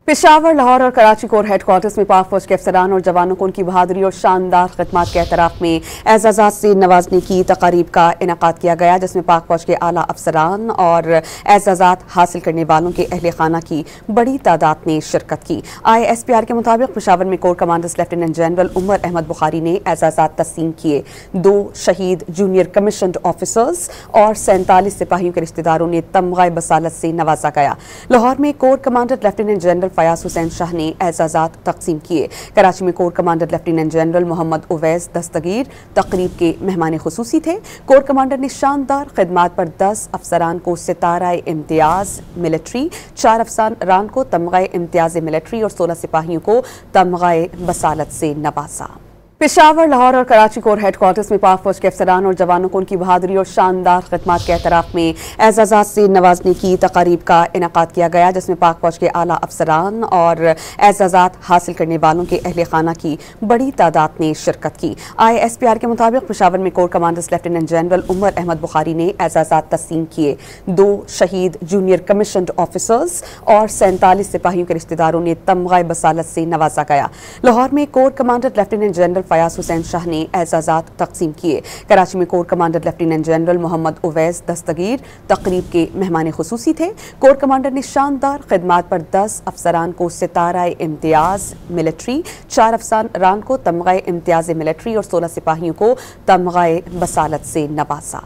पेशावर, लाहौर और Karachi core headquarters में पाक फौज के अफसरान और जवानों को उनकी बहादुरी और शानदार खिदमत के एतराफ़ में एजाज़ात से नवाजने की तकारीब का इनेकाद किया गया, जिसमें पाक फौज के आला अफसरान और एजाज़ात हासिल करने वालों के अहले खाना की बड़ी तादाद ने शिरकत की। ISPR के मुताबिक पेशावर में core commanders lieutenant general Umar Ahmad Bukhari ने एजाज़ात तस्लीम किए। 2 शहीद जूनियर कमीशन्ड ऑफिसर्स और 47 सिपाहियों के रिश्तेदारों ने तमग़ा बसालत से नवाजा गया। लाहौर में corps commander lieutenant general Fayyaz Hussain Shah ने एजाज़ात तकसीम किए। कराची में corps commander lieutenant general Muhammad Uwais Dastgir तकरीब के मेहमान खुसूसी थे। कोर कमांडर ने शानदार खिदमत पर 10 अफसरान को सितारा इम्तियाज मिलिट्री, 4 अफसरान को तमग़ा इम्तियाज मिलिट्री और 16 सिपाहियों को तमग़ा बसालत से नवाजा। पेशावर, लाहौर और कराची कोर हेडक्वार्टर्स में पाक फौज के अफसरान और जवानों को उनकी बहादुरी और शानदार खिदमत के एतराफ़ में एजाज़ात से नवाजने की तकारीब का इनेकाद किया गया, जिसमें पाक फौज के आला अफसरान और एजाज़ात हासिल करने वालों के अहले खाना की बड़ी तादाद ने शिरकत की। ISPR के मुताबिक पेशावर में core commanders lieutenant general Umar Ahmad Bukhari ने एजाज़ात तस्लीम किए। 2 शहीद जूनियर कमीशन्ड ऑफिसर्स और 47 सिपाहियों के रिश्तेदारों ने तमग़ा बसालत से नवाजा गया। लाहौर में corps commander lieutenant general Fayyaz Hussain Shah ने एजाज़ात तकसीम किए। कराची में corps commander lieutenant general Muhammad Uwais Dastgir तकरीब के मेहमान खुसूसी थे। कोर कमांडर ने शानदार खिदमत पर 10 अफसरान को सितारा इम्तियाज मिलिट्री, 4 अफसरान को तमग़ा इम्तियाज मिलिट्री और 16 सिपाहियों को तमग़ा बसालत से नवाजा।